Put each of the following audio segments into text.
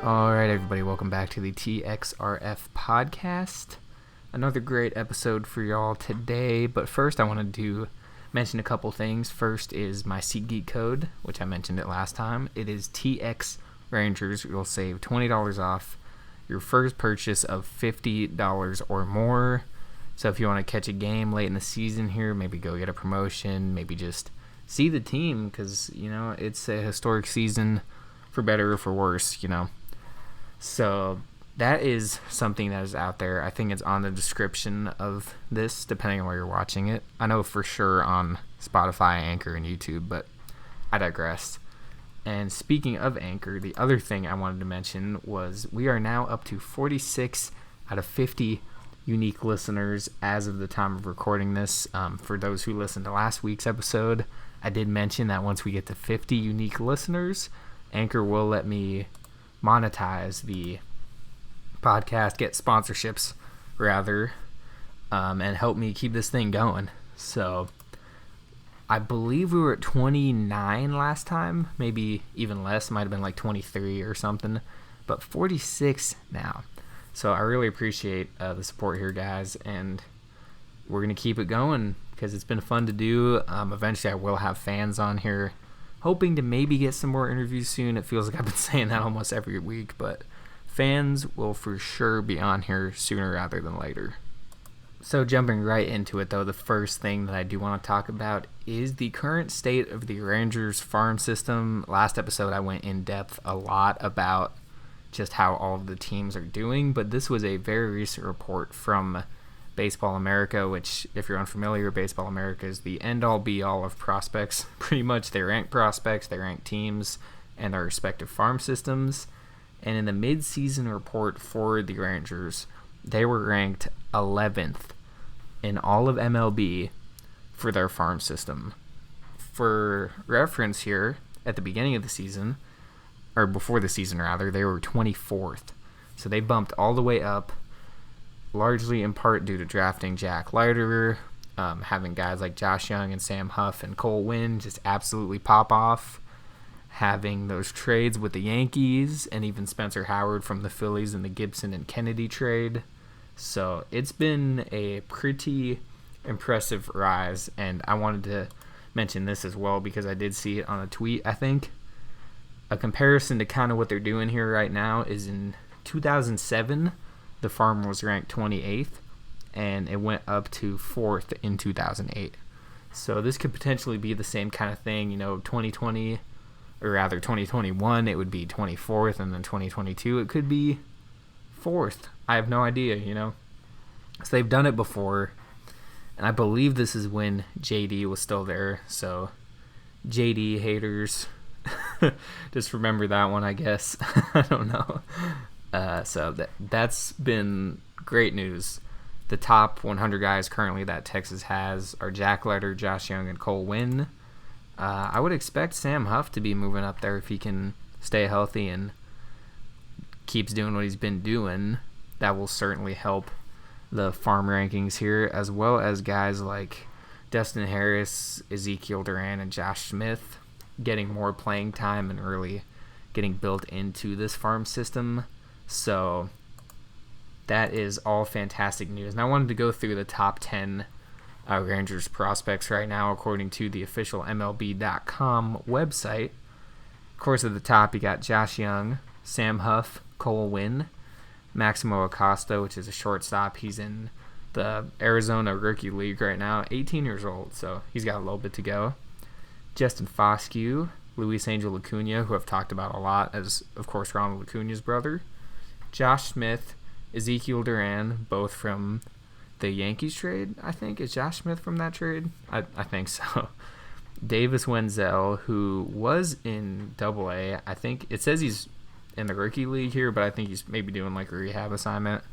All right, everybody, welcome back to the TXRF podcast. Another great episode for y'all today, but first I wanted to mention a couple things. First is my SeatGeek code, which I mentioned it last time. It is TX Rangers. You'll save $20 off your first purchase of $50 or more. So if you want to catch a game late in the season here, maybe go get a promotion, maybe just see the team because, it's a historic season for better or for worse, So that is something that is out there. I think it's on the description of this, depending on where you're watching it. I know for sure on Spotify, Anchor, and YouTube, but I digress. And speaking of Anchor, the other thing I wanted to mention was we are now up to 46 out of 50 unique listeners as of the time of recording this. For those who listened to last week's episode, I did mention that once we get to 50 unique listeners, Anchor will let me monetize the podcast, get sponsorships rather, and help me keep this thing going. So I believe we were at 29 last time, maybe even less, might have been like 23 or something, but 46 now. So I really appreciate the support here, guys, and we're going to keep it going because it's been fun to do. Eventually I will have fans on here, hoping to maybe get some more interviews soon. It feels like I've been saying that almost every week, but fans will for sure be on here sooner rather than later. So jumping right into it, though, the first thing that I do want to talk about is the current state of the Rangers farm system. Last episode, I went in depth a lot about just how all of the teams are doing, but this was a very recent report from Baseball America, which, if you're unfamiliar, Baseball America is the end-all be-all of prospects. Pretty much they rank prospects, they rank teams, and their respective farm systems. And in the mid-season report for the Rangers, they were ranked 11th in all of MLB for their farm system. For reference here, at the beginning of the season, or before the season rather, they were 24th. So they bumped all the way up, largely in part due to drafting Jack Leiter, having guys like Josh Young and Sam Huff and Cole Winn just absolutely pop off, having those trades with the Yankees, and even Spencer Howard from the Phillies in the Gibson and Kennedy trade. So it's been a pretty impressive rise, and I wanted to mention this as well because I did see it on a tweet, I think. A comparison to kind of what they're doing here right now is in 2007, the farm was ranked 28th, and it went up to 4th in 2008. So this could potentially be the same kind of thing, 2020, or rather 2021, it would be 24th, and then 2022, it could be 4th. I have no idea, So they've done it before, and I believe this is when JD was still there, so JD haters, just remember that one, I guess. I don't know. So that's been great news. The top 100 guys currently that Texas has are Jack Leiter, Josh Young, and Cole Winn. I would expect Sam Huff to be moving up there if he can stay healthy and keeps doing what he's been doing. That will certainly help the farm rankings here, as well as guys like Dustin Harris, Ezekiel Duran, and Josh Smith getting more playing time and really getting built into this farm system. So that is all fantastic news. And I wanted to go through the top 10 Rangers prospects right now according to the official MLB.com website. Of course, at the top, you got Josh Young, Sam Huff, Cole Winn, Maximo Acosta, which is a shortstop. He's in the Arizona Rookie League right now, 18 years old, so he's got a little bit to go. Justin Foscue, Luis Angel Acuna, who I've talked about a lot as, of course, Ronald Acuna's brother. Josh Smith, Ezekiel Duran, both from the Yankees trade, I think. Is Josh Smith from that trade? I think so. Davis Wenzel, who was in Double-A. I think it says he's in the Rookie League here, but I think he's maybe doing like a rehab assignment.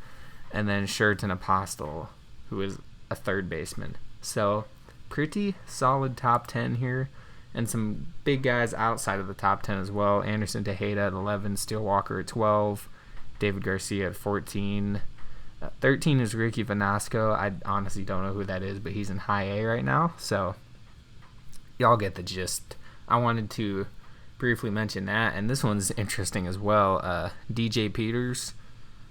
And then Sherton Apostle, who is a third baseman. So pretty solid top 10 here. And some big guys outside of the top 10 as well. Anderson Tejeda at 11, Steele Walker at 12, David Garcia at 14. 13 is Ricky Vanasco. I honestly don't know who that is, but he's in high A right now. So y'all get the gist. I wanted to briefly mention that, and this one's interesting as well. DJ Peters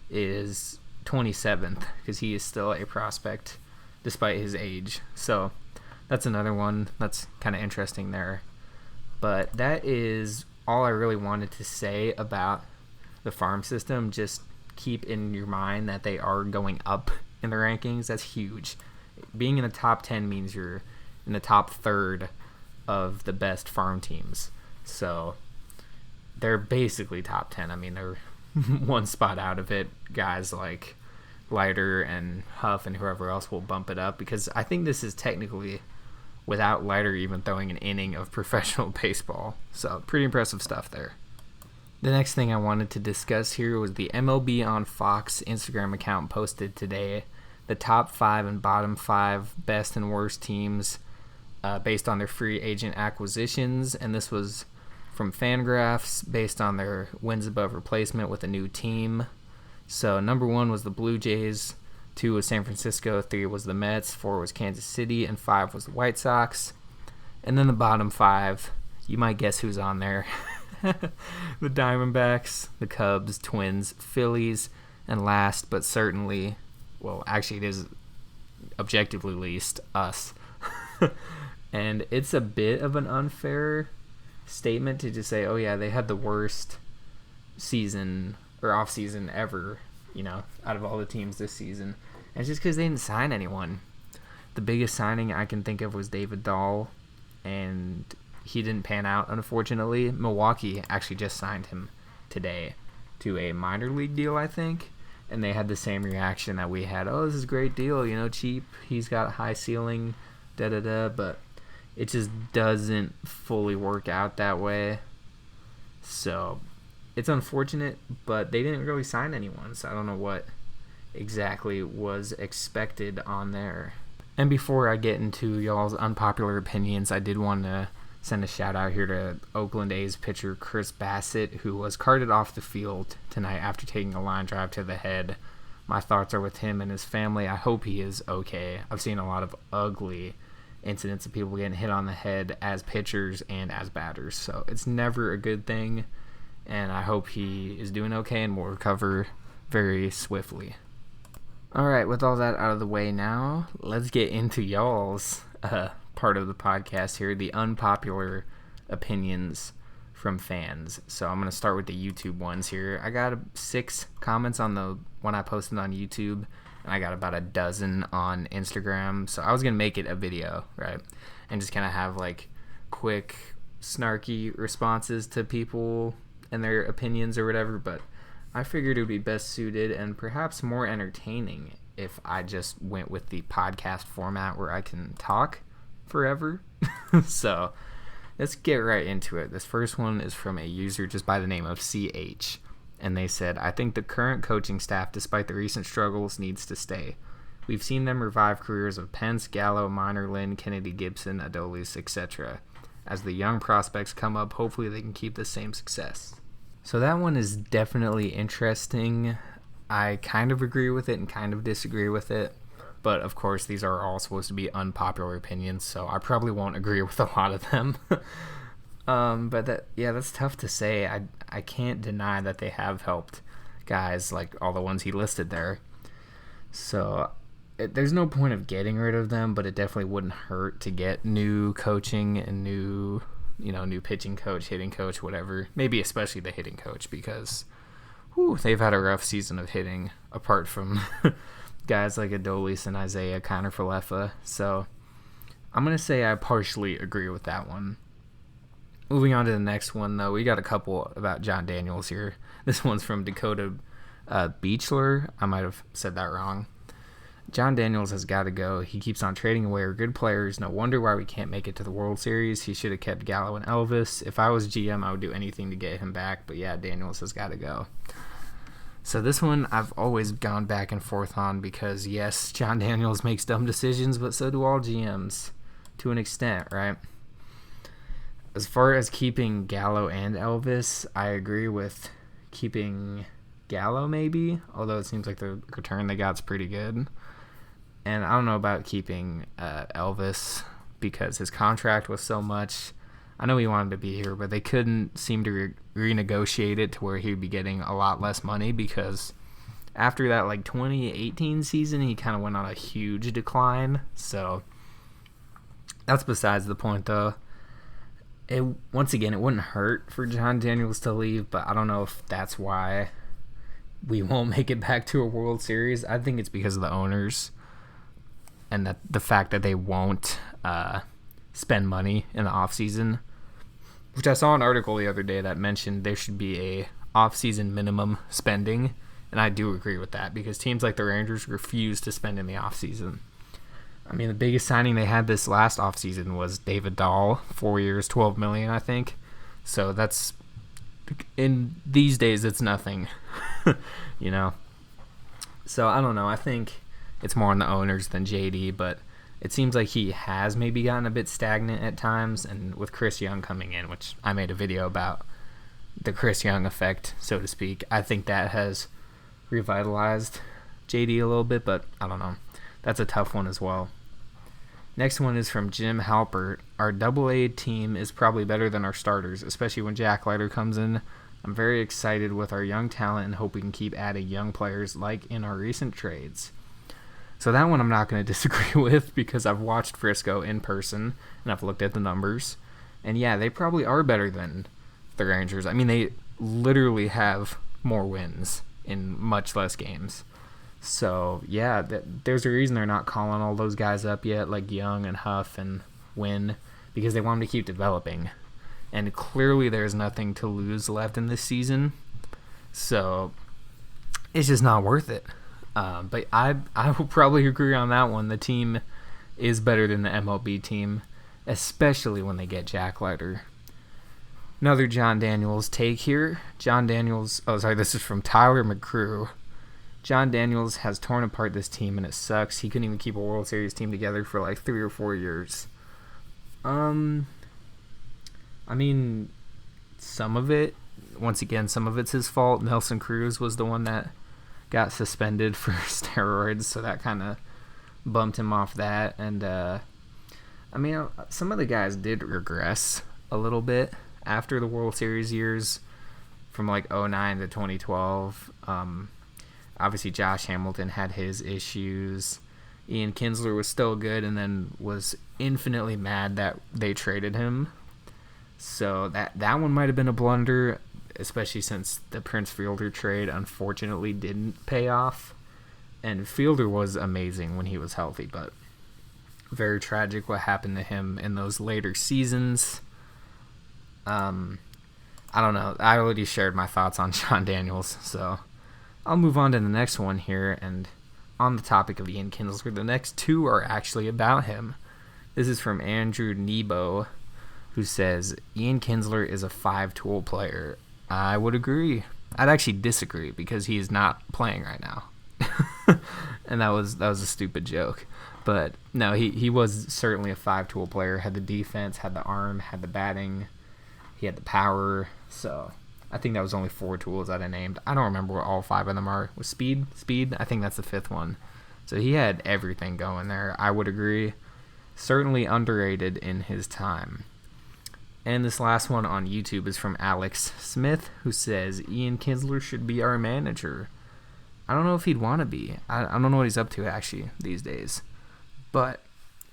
is 27th because he is still a prospect despite his age. So that's another one that's kind of interesting there. But that is all I really wanted to say about the farm system. Just keep in your mind that they are going up in the rankings. That's huge. Being in the top 10 means you're in the top third of the best farm teams. So they're basically top 10. I mean, they're one spot out of it. Guys like Leiter and Huff and whoever else will bump it up, because I think this is technically without Leiter even throwing an inning of professional baseball. So pretty impressive stuff there. The next thing I wanted to discuss here was the MLB on Fox Instagram account posted today the top 5 and bottom 5 best and worst teams based on their free agent acquisitions, and this was from Fangraphs based on their wins above replacement with a new team. So number 1 was the Blue Jays, 2 was San Francisco, 3 was the Mets, 4 was Kansas City, and 5 was the White Sox. And then the bottom 5, you might guess who's on there. The Diamondbacks, the Cubs, Twins, Phillies, and last but certainly, well, actually it is objectively least, us. And it's a bit of an unfair statement to just say, oh yeah, they had the worst season or off season ever, out of all the teams this season. And it's just because they didn't sign anyone. The biggest signing I can think of was David Dahl, and he didn't pan out, unfortunately. Milwaukee actually just signed him today to a minor league deal, I think, and they had the same reaction that we had. Oh, this is a great deal, cheap, he's got a high ceiling, da-da-da, but it just doesn't fully work out that way. So it's unfortunate, but they didn't really sign anyone, so I don't know what exactly was expected on there. And before I get into y'all's unpopular opinions, I did want to send a shout out here to Oakland A's pitcher Chris Bassett, who was carted off the field tonight after taking a line drive to the head. My thoughts are with him and his family. I hope he is okay. I've seen a lot of ugly incidents of people getting hit on the head as pitchers and as batters, so it's never a good thing, and I hope he is doing okay and will recover very swiftly. Alright, with all that out of the way now, let's get into y'all's part of the podcast here, the unpopular opinions from fans. So I'm going to start with the YouTube ones here. I got 6 comments on the one I posted on YouTube, and I got about a dozen on Instagram. So I was going to make it a video, right? And just kind of have like quick, snarky responses to people and their opinions or whatever, but I figured it would be best suited and perhaps more entertaining if I just went with the podcast format where I can talk forever. So let's get right into it. This first one is from a user just by the name of CH, and they said, I think the current coaching staff, despite the recent struggles, needs to stay. We've seen them revive careers of Pence, Gallo, Minor, Lynn, Kennedy, Gibson, Adolis, etc. As the young prospects come up, hopefully they can keep the same success. So that one is definitely interesting. I kind of agree with it and kind of disagree with it. But, of course, these are all supposed to be unpopular opinions, so I probably won't agree with a lot of them. But that's tough to say. I can't deny that they have helped guys like all the ones he listed there. So there's no point of getting rid of them, but it definitely wouldn't hurt to get new coaching and new pitching coach, hitting coach, whatever. Maybe especially the hitting coach, because they've had a rough season of hitting, apart from guys like Adolis and Isaiah Kiner-Falefa. So I'm going to say I partially agree with that one. Moving on to the next one, though, we got a couple about John Daniels here. This one's from Dakota Beechler. I might have said that wrong. John Daniels has got to go. He keeps on trading away our good players. No wonder why we can't make it to the World Series. He should have kept Gallo and Elvis. If I was GM, I would do anything to get him back. But yeah, Daniels has got to go. So this one I've always gone back and forth on because, yes, John Daniels makes dumb decisions, but so do all GMs to an extent, right? As far as keeping Gallo and Elvis, I agree with keeping Gallo maybe, although it seems like the return they got's pretty good. And I don't know about keeping Elvis because his contract was so much. I know he wanted to be here, but they couldn't seem to renegotiate it to where he'd be getting a lot less money because after that 2018 season, he kind of went on a huge decline. So that's besides the point, though. Once again, it wouldn't hurt for John Daniels to leave, but I don't know if that's why we won't make it back to a World Series. I think it's because of the owners and the fact that they won't spend money in the offseason, which I saw an article the other day that mentioned there should be a off-season minimum spending, and I do agree with that because teams like the Rangers refuse to spend in the offseason. I mean, the biggest signing they had this last offseason was David Dahl, 4 years, $12 million, I think. So that's, in these days, it's nothing, you know. So I don't know. I think it's more on the owners than JD, but it seems like he has maybe gotten a bit stagnant at times, and with Chris Young coming in, which I made a video about the Chris Young effect, so to speak, I think that has revitalized JD a little bit, but I don't know. That's a tough one as well. Next one is from Jim Halpert. Our AA team is probably better than our starters, especially when Jack Leiter comes in. I'm very excited with our young talent and hope we can keep adding young players like in our recent trades. So that one I'm not going to disagree with because I've watched Frisco in person and I've looked at the numbers. And yeah, they probably are better than the Rangers. I mean, they literally have more wins in much less games. So, yeah, there's a reason they're not calling all those guys up yet, like Young and Huff and Wynn, because they want them to keep developing. And clearly there's nothing to lose left in this season. So, it's just not worth it. But I will probably agree on that one. The team is better than the MLB team, especially when they get Jack Leiter. Another John Daniels take here. This is from Tyler McCrew. John Daniels has torn apart this team, and it sucks. He couldn't even keep a World Series team together for 3 or 4 years. I mean, some of it's his fault. Nelson Cruz was the one that got suspended for steroids, so that kind of bumped him off that. And, some of the guys did regress a little bit after the World Series years from 2009 to 2012. Obviously, Josh Hamilton had his issues. Ian Kinsler was still good and then was infinitely mad that they traded him. So that one might have been a blunder, especially since the Prince Fielder trade unfortunately didn't pay off. And Fielder was amazing when he was healthy, but very tragic what happened to him in those later seasons. I don't know. I already shared my thoughts on John Daniels, so I'll move on to the next one here. And on the topic of Ian Kinsler, the next two are actually about him. This is from Andrew Nebo, who says, Ian Kinsler is a 5-tool player. I would agree. I'd actually disagree because he is not playing right now. And that was a stupid joke. But no, he was certainly a 5-tool player. Had the defense, had the arm, had the batting, he had the power. So I think that was only 4 tools that I named. I don't remember what all 5 of them are. Was speed? I think that's the 5th one. So he had everything going there. I would agree. Certainly underrated in his time. And this last one on YouTube is from Alex Smith, who says, Ian Kinsler should be our manager. I don't know if he'd want to be. I don't know what he's up to, actually, these days. But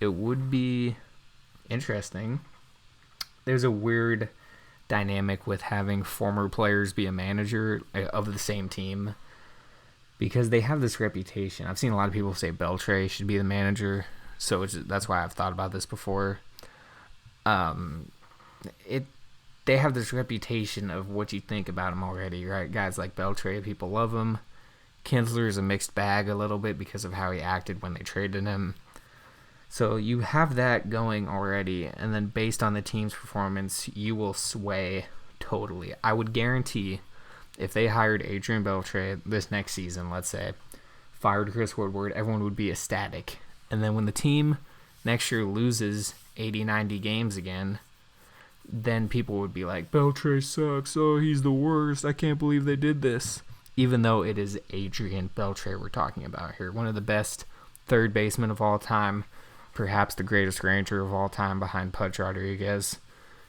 it would be interesting. There's a weird dynamic with having former players be a manager of the same team because they have this reputation. I've seen a lot of people say Beltre should be the manager, so that's why I've thought about this before. They have this reputation of what you think about him already, right? Guys like Beltre, people love him. Kinsler is a mixed bag a little bit because of how he acted when they traded him. So you have that going already, and then based on the team's performance, you will sway totally. I would guarantee if they hired Adrian Beltre this next season, let's say, fired Chris Woodward, everyone would be ecstatic. And then when the team next year loses 80, 90 games again, then people would be like, Beltre sucks, oh, he's the worst, I can't believe they did this. Even though it is Adrian Beltre we're talking about here, one of the best third basemen of all time, perhaps the greatest Ranger of all time behind Pudge Rodriguez.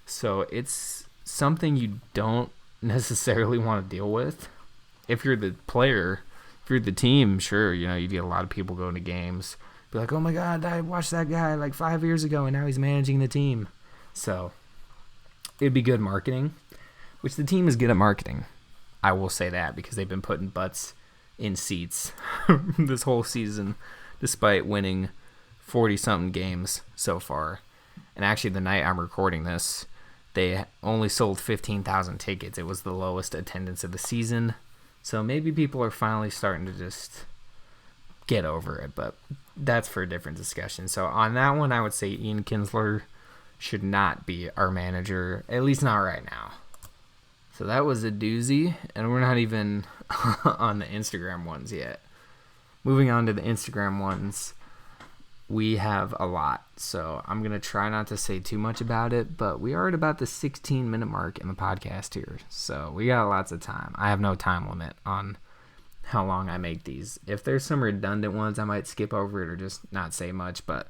So it's something you don't necessarily want to deal with. If you're the player, if you're the team, sure, you get a lot of people going to games. Be like, oh my God, I watched that guy like 5 years ago and now he's managing the team. So it'd be good marketing, which the team is good at marketing. I will say that because they've been putting butts in seats this whole season, despite winning 40-something games so far. And actually, the night I'm recording this, they only sold 15,000 tickets. It was the lowest attendance of the season. So maybe people are finally starting to just get over it, but that's for a different discussion. So on that one, I would say Ian Kinsler should not be our manager, at least not right now. So that was a doozy, and we're not even on the Instagram ones yet. Moving on to the Instagram ones, we have a lot. So I'm going to try not to say too much about it, but we are at about the 16-minute mark in the podcast here. So we got lots of time. I have no time limit on how long I make these. If there's some redundant ones, I might skip over it or just not say much, but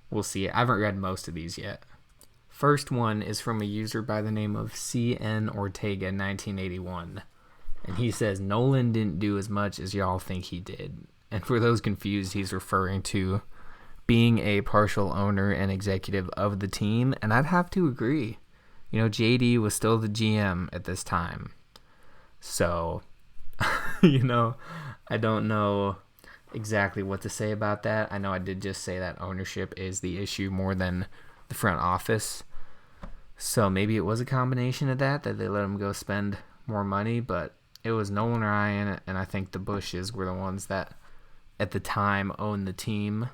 we'll see. I haven't read most of these yet. First one is from a user by the name of CN Ortega 1981. And he says, Nolan didn't do as much as y'all think he did. And for those confused, he's referring to being a partial owner and executive of the team. And I'd have to agree. JD was still the GM at this time. So, I don't know exactly what to say about that. I know I did just say that ownership is the issue more than the front office. So maybe it was a combination of that they let him go spend more money, but it was Nolan Ryan, and I think the Bushes were the ones that at the time owned the team.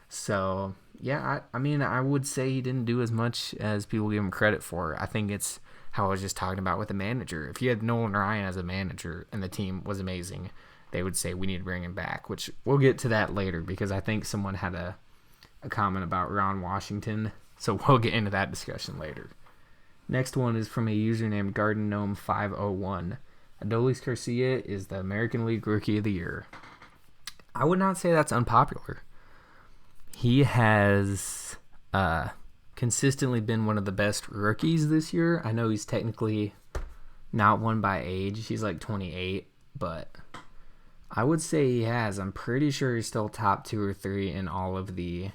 So, yeah, I would say he didn't do as much as people give him credit for. I think it's how I was just talking about with the manager. If you had Nolan Ryan as a manager and the team was amazing, they would say we need to bring him back, which we'll get to that later because I think someone had a comment about Ron Washington, so we'll get into that discussion later. Next one is from a user named Garden Gnome 501. Adolis Garcia is the American League Rookie of the Year. I would not say that's unpopular. He has consistently been one of the best rookies this year. I know he's technically not one by age. He's like 28, but I would say he has. I'm pretty sure he's still top 2 or 3 in all of the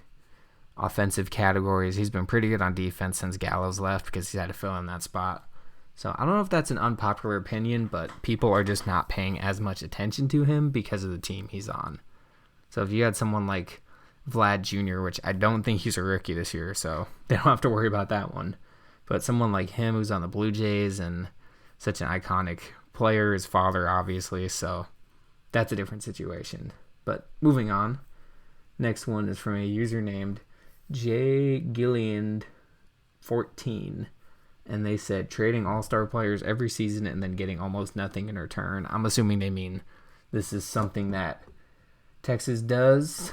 offensive categories. He's been pretty good on defense since Gallows left because he's had to fill in that spot. So I don't know if that's an unpopular opinion, but people are just not paying as much attention to him because of the team he's on. So if you had someone like Vlad Jr., which I don't think he's a rookie this year, so they don't have to worry about that one. But someone like him who's on the Blue Jays and such an iconic player, his father obviously, so that's a different situation. But moving on, next one is from a user named J. Gilliand 14, and they said trading all-star players every season and then getting almost nothing in return. I'm assuming they mean this is something that Texas does,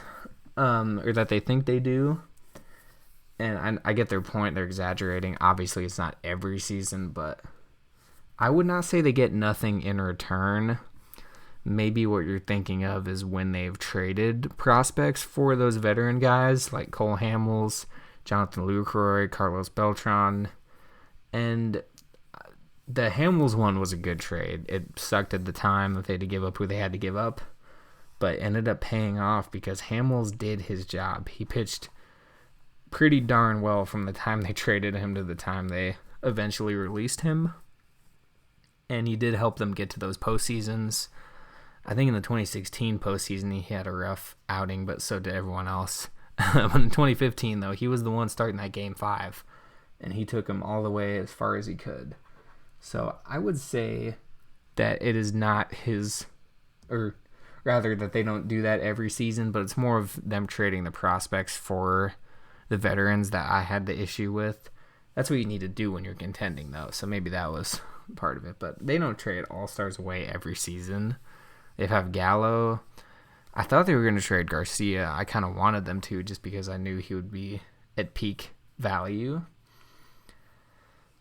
or that they think they do. And I get their point. They're exaggerating. Obviously, it's not every season, but I would not say they get nothing in return. Maybe what you're thinking of is when they've traded prospects for those veteran guys like Cole Hamels, Jonathan Lucroy, Carlos Beltran. And the Hamels one was a good trade. It sucked at the time that they had to give up who they had to give up, but ended up paying off because Hamels did his job. He pitched pretty darn well from the time they traded him to the time they eventually released him. And he did help them get to those postseasons. I think in the 2016 postseason, he had a rough outing, but so did everyone else. But in 2015, though, he was the one starting that Game 5, and he took him all the way as far as he could. So I would say that it is not his, or rather that they don't do that every season, but it's more of them trading the prospects for the veterans that I had the issue with. That's what you need to do when you're contending, though, so maybe that was part of it. But they don't trade all-stars away every season. They have Gallo. I thought they were going to trade Garcia. I kind of wanted them to just because I knew he would be at peak value.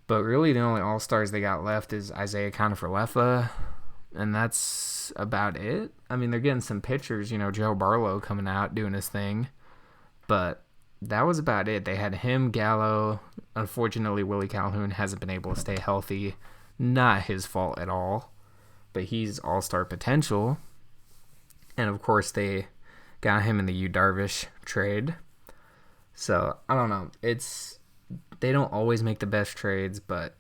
But really the only all-stars they got left is Isaiah Kiner-Falefa, and that's about it. I mean, they're getting some pitchers, Joe Barlow coming out doing his thing. But that was about it. They had him, Gallo. Unfortunately, Willie Calhoun hasn't been able to stay healthy. Not his fault at all, but he's all-star potential. And of course, they got him in the Yu Darvish trade. So I don't know. They don't always make the best trades, but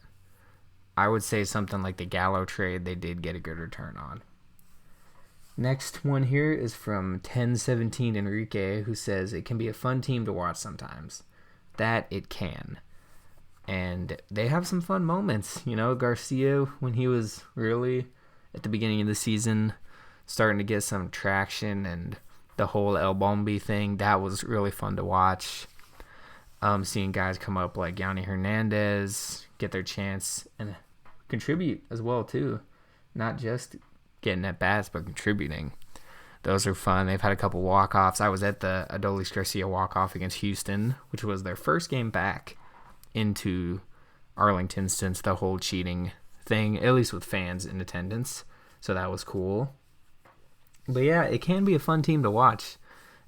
I would say something like the Gallo trade, they did get a good return on. Next one here is from 1017 Enrique, who says it can be a fun team to watch sometimes. That it can. And they have some fun moments. Garcia, when he was really at the beginning of the season, starting to get some traction, and the whole El Bombi thing, that was really fun to watch. Seeing guys come up like Yanni Hernandez get their chance and contribute as well too. Not just getting at bats, but contributing. Those are fun. They've had a couple walk-offs. I was at the Adolis Garcia walk-off against Houston, which was their first game back into Arlington since the whole cheating thing, at least with fans in attendance. So that was cool. But yeah, it can be a fun team to watch.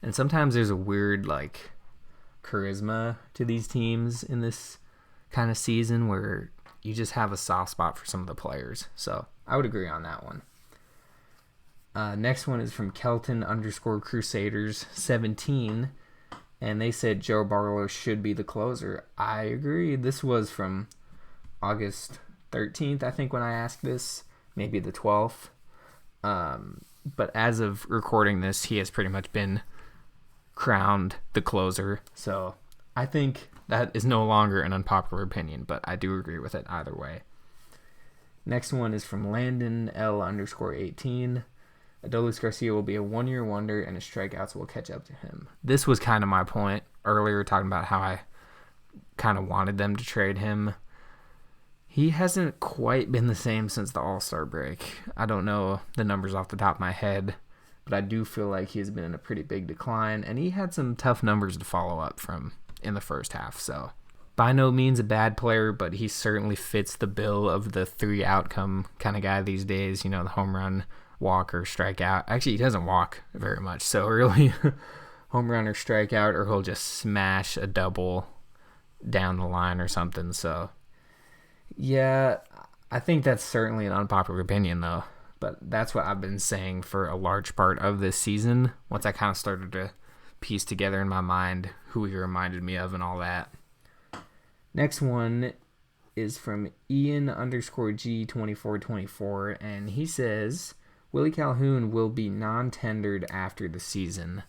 And sometimes there's a weird, charisma to these teams in this kind of season where you just have a soft spot for some of the players. So I would agree on that one. Next one is from Kelton_Crusaders 17, and they said Joe Barlow should be the closer. I agree. This was from August 13th, I think, when I asked this, maybe the 12th. But as of recording this, he has pretty much been crowned the closer. So I think that is no longer an unpopular opinion, but I do agree with it either way. Next one is from Landon L_18. Adolis Garcia will be a one-year wonder, and his strikeouts will catch up to him. This was kind of my point earlier, talking about how I kind of wanted them to trade him. He hasn't quite been the same since the All-Star break. I don't know the numbers off the top of my head, but I do feel like he's been in a pretty big decline, and he had some tough numbers to follow up from in the first half. So by no means a bad player, but he certainly fits the bill of the 3 outcome kind of guy these days. The home run, walk, or strikeout. Actually, he doesn't walk very much, so really home run or strikeout, or he'll just smash a double down the line or something. So yeah, I think that's certainly an unpopular opinion though, but that's what I've been saying for a large part of this season, once I kind of started to piece together in my mind who he reminded me of and all that. Next one is from Ian_G2424, and he says Willie Calhoun will be non-tendered after the season.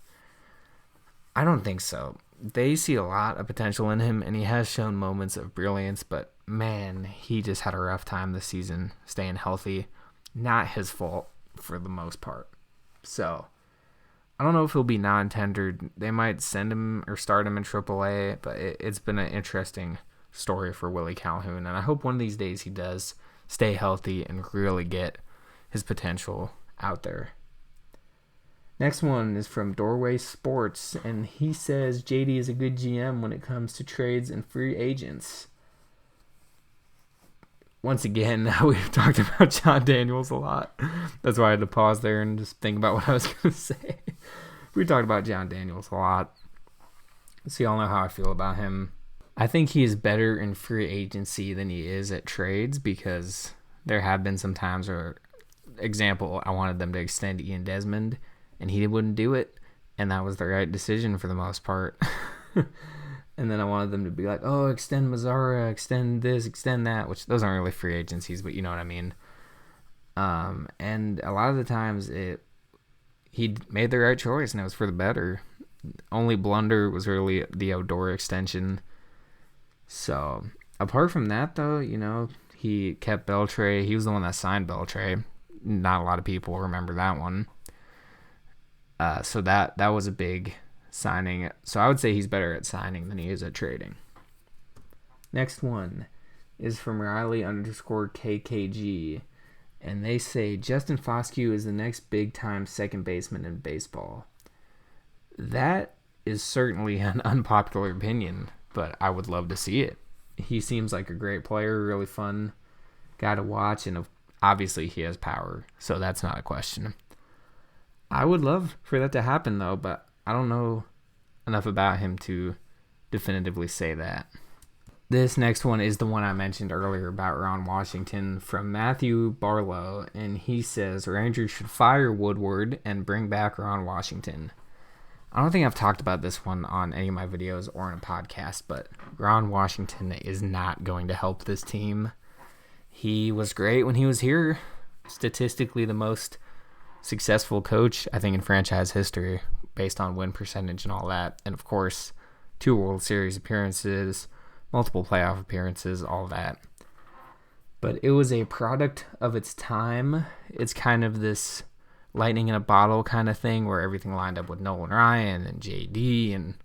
I don't think so. They see a lot of potential in him, and he has shown moments of brilliance, but man, he just had a rough time this season staying healthy. Not his fault for the most part. So I don't know if he'll be non-tendered. They might send him or start him in AAA, but it's been an interesting story for Willie Calhoun, and I hope one of these days he does stay healthy and really get his potential out there. Next one is from Doorway Sports, and he says JD is a good GM when it comes to trades and free agents. Once again, we've talked about John Daniels a lot. That's why I had to pause there and just think about what I was going to say. We talked about John Daniels a lot. So y'all know how I feel about him. I think he is better in free agency than he is at trades, because there have been some times where, example, I wanted them to extend Ian Desmond, and he wouldn't do it, and that was the right decision for the most part. And then I wanted them to be like, oh, extend Mazzara, extend this, extend that, which those aren't really free agencies, but you know what I mean. And a lot of the times he made the right choice, and it was for the better. Only blunder was really the Odor extension. So apart from that, though, he kept Beltre. He was the one that signed Beltre. Not a lot of people remember that one. So that was a big signing. So I would say he's better at signing than he is at trading. Next one is from Riley_KKG, and they say Justin Foscue is the next big-time second baseman in baseball. That is certainly an unpopular opinion, but I would love to see it. He seems like a great player, really fun guy to watch, and obviously he has power, so that's not a question. I would love for that to happen, though, but I don't know enough about him to definitively say that. This next one is the one I mentioned earlier about Ron Washington from Matthew Barlow, and he says Rangers should fire Woodward and bring back Ron Washington. I don't think I've talked about this one on any of my videos or in a podcast, but Ron Washington is not going to help this team. He was great when he was here. Statistically, the most successful coach, I think, in franchise history, based on win percentage and all that. And, of course, 2 World Series appearances, multiple playoff appearances, all that. But it was a product of its time. It's kind of this lightning in a bottle kind of thing where everything lined up with Nolan Ryan and JD and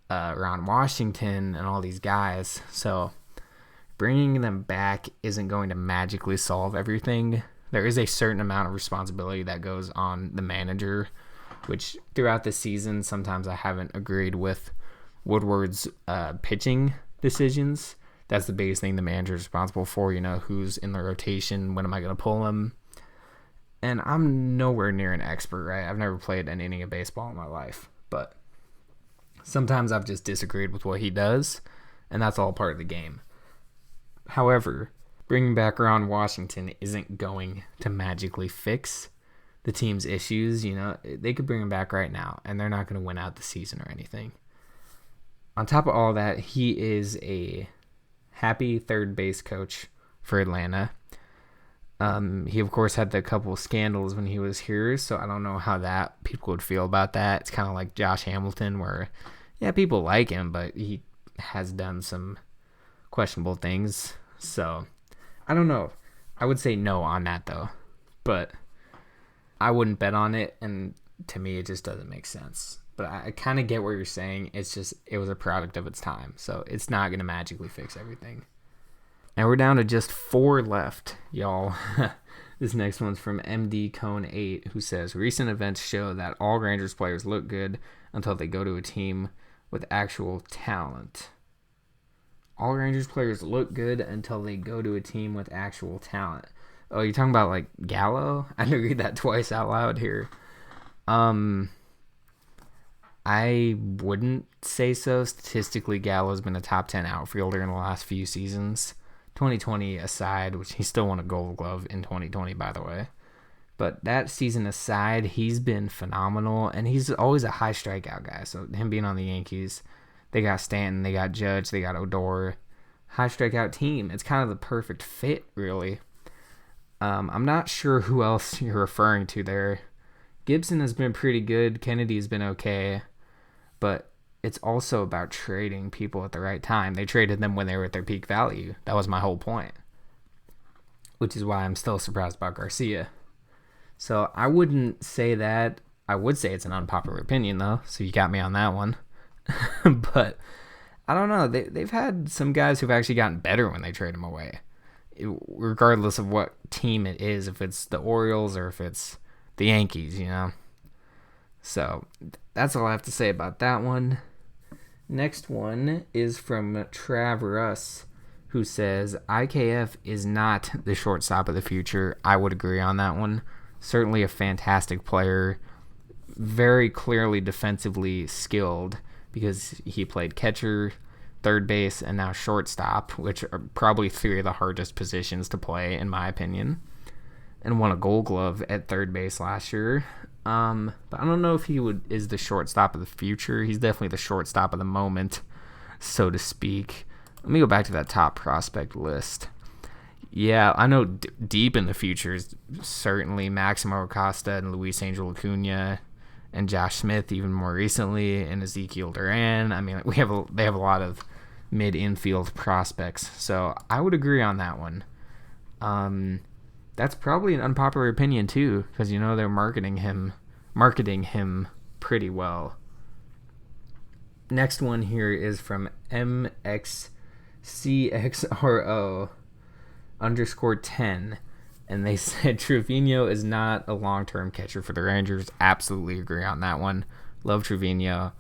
Ron Washington and all these guys. So bringing them back isn't going to magically solve everything. There is a certain amount of responsibility that goes on the manager, which throughout the season, sometimes I haven't agreed with Woodward's pitching decisions. That's the biggest thing the manager is responsible for, who's in the rotation, when am I going to pull him? And I'm nowhere near an expert, right? I've never played an inning of baseball in my life, but sometimes I've just disagreed with what he does, and that's all part of the game. However, bringing back Ron Washington isn't going to magically fix the team's issues. They could bring him back right now, and they're not going to win out the season or anything. On top of all that, he is a happy third base coach for Atlanta. He, of course, had the couple of scandals when he was here, so I don't know how that people would feel about that. It's kind of like Josh Hamilton, where, yeah, people like him, but he has done some questionable things. So I don't know. I would say no on that, though. But I wouldn't bet on it, and to me, it just doesn't make sense. But I kind of get what you're saying. It's just, it was a product of its time. So it's not going to magically fix everything. And we're down to just 4 left, y'all. This next one's from MD Cone 8, who says, recent events show that all Rangers players look good until they go to a team with actual talent. All Rangers players look good until they go to a team with actual talent. Oh, you're talking about, like, Gallo? I had to read that twice out loud here. I wouldn't say so. Statistically, Gallo's been a top 10 outfielder in the last few seasons. 2020 aside, which he still won a Gold Glove in 2020, by the way. But that season aside, he's been phenomenal, and he's always a high strikeout guy. So him being on the Yankees, they got Stanton, they got Judge, they got Odor. High strikeout team. It's kind of the perfect fit, really. I'm not sure who else you're referring to there. Gibson has been pretty good. Kennedy's been okay. But it's also about trading people at the right time. They traded them when they were at their peak value. That was my whole point. Which is why I'm still surprised about Garcia. So I wouldn't say that. I would say it's an unpopular opinion, though. So you got me on that one. But I don't know. They've had some guys who've actually gotten better when they trade them away. Regardless of what team it is. If it's the Orioles or if it's the Yankees, So that's all I have to say about that one. Next one is from Trav Russ, who says, IKF is not the shortstop of the future. I would agree on that one. Certainly a fantastic player. Very clearly defensively skilled because he played catcher, third base, and now shortstop, which are probably 3 of the hardest positions to play, in my opinion. And won a Gold Glove at third base last year. But I don't know if he is the shortstop of the future. He's definitely the shortstop of the moment, so to speak. Let me go back to that top prospect list. Yeah, I know deep in the future is certainly Maximo Acosta and Luis Angel Acuna and Josh Smith even more recently, and Ezekiel Duran. I mean, they have a lot of mid-infield prospects, so I would agree on that one. That's probably an unpopular opinion too, because they're marketing him pretty well. Next one here is from MXCXRO_10, and they said Trevino is not a long-term catcher for the Rangers. Absolutely agree on that one. Love Trevino,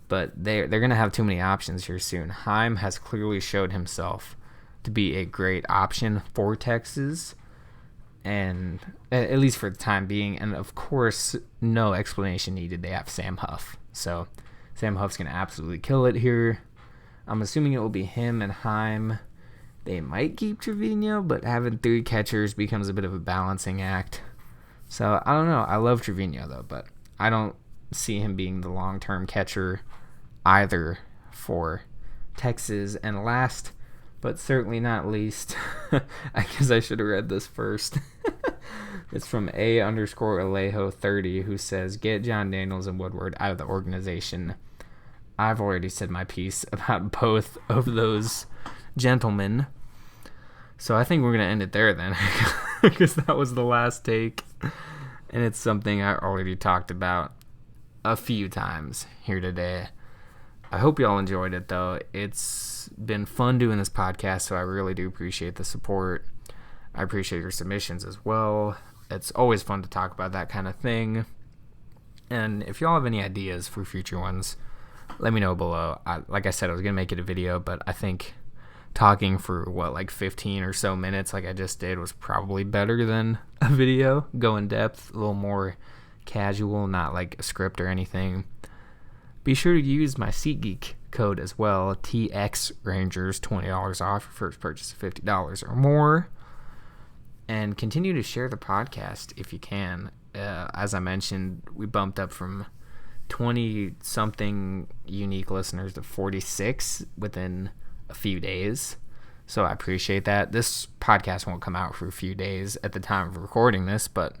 but they're going to have too many options here soon. Heim has clearly showed himself to be a great option for Texas, and at least for the time being. And of course, no explanation needed. They have Sam Huff, so Sam Huff's going to absolutely kill it here. I'm assuming it will be him and Heim. They might keep Trevino, but having 3 catchers becomes a bit of a balancing act. So, I don't know. I love Trevino, though, but I don't see him being the long-term catcher either for Texas. And last, but certainly not least, I guess I should have read this first. It's from A_Alejo30, who says, get John Daniels and Woodward out of the organization. I've already said my piece about both of those gentlemen. So I think we're going to end it there then, because that was the last take. And it's something I already talked about a few times here today. I hope y'all enjoyed it, though. It's been fun doing this podcast, so I really do appreciate the support. I appreciate your submissions as well. It's always fun to talk about that kind of thing. And if y'all have any ideas for future ones, let me know below. Like I said, I was going to make it a video, but I think talking for, 15 or so minutes like I just did was probably better than a video. Go in depth, a little more casual, not like a script or anything. Be sure to use my SeatGeek code as well, TXRangers, $20 off your first purchase of $50 or more. And continue to share the podcast if you can. As I mentioned, we bumped up from 20-something unique listeners to 46 within a few days. So I appreciate that. This podcast won't come out for a few days at the time of recording this, but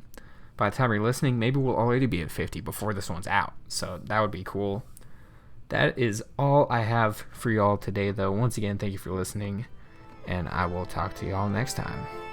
by the time you're listening, maybe we'll already be at 50 before this one's out. So that would be cool. That is all I have for y'all today, though. Once again, thank you for listening, and I will talk to y'all next time.